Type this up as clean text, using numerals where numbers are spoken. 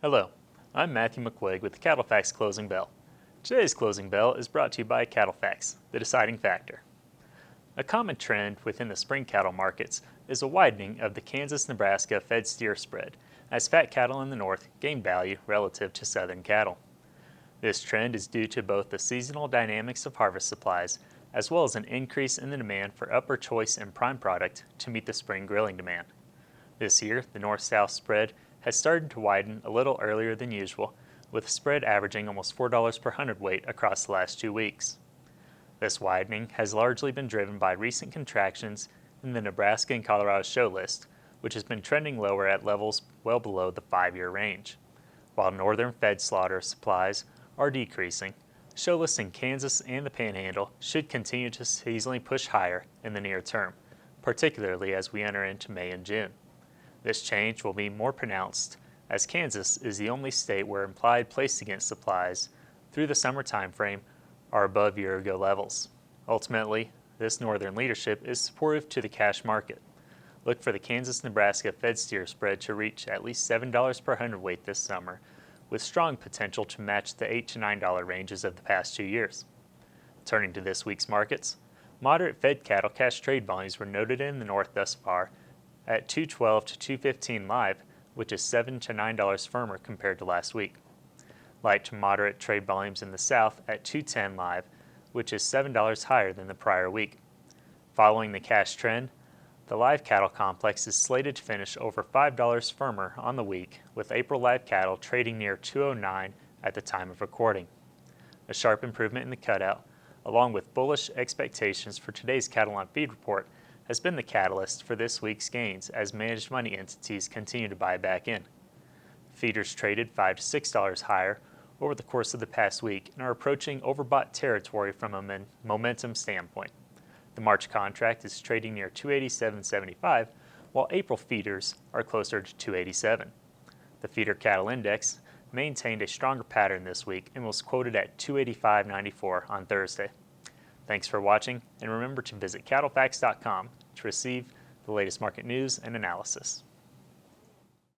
Hello, I'm Matthew McQuagge with the CattleFax Closing Bell. Today's Closing Bell is brought to you by CattleFax, the deciding factor. A common trend within the spring cattle markets is a widening of the Kansas-Nebraska fed steer spread as fat cattle in the north gain value relative to southern cattle. This trend is due to both the seasonal dynamics of harvest supplies as well as an increase in the demand for upper choice and prime product to meet the spring grilling demand. This year, the north-south spread has started to widen a little earlier than usual, with the spread averaging almost $4 per hundredweight across the last 2 weeks. This widening has largely been driven by recent contractions in the Nebraska and Colorado show list, which has been trending lower at levels well below the 5-year range. While northern fed slaughter supplies are decreasing, show lists in Kansas and the Panhandle should continue to seasonally push higher in the near term, particularly as we enter into May and June. This change will be more pronounced as Kansas is the only state where implied place against supplies through the summer timeframe are above year-ago levels. Ultimately, this northern leadership is supportive to the cash market. Look for the Kansas-Nebraska fed steer spread to reach at least $7 per hundredweight this summer, with strong potential to match the $8 to $9 ranges of the past 2 years. Turning to this week's markets, moderate fed cattle cash trade volumes were noted in the north thus far at $212 to $215 live, which is $7 to $9 firmer compared to last week. Light to moderate trade volumes in the south at $210 live, which is $7 higher than the prior week. Following the cash trend, the live cattle complex is slated to finish over $5 firmer on the week, with April live cattle trading near $209 at the time of recording. A sharp improvement in the cutout, along with bullish expectations for today's cattle on feed report, has been the catalyst for this week's gains as managed money entities continue to buy back in. Feeders traded $5 to $6 higher over the course of the past week and are approaching overbought territory from a momentum standpoint. The March contract is trading near $287.75, while April feeders are closer to $287. The feeder cattle index maintained a stronger pattern this week and was quoted at $285.94 on Thursday. Thanks for watching, and remember to visit CattleFax.com to receive the latest market news and analysis.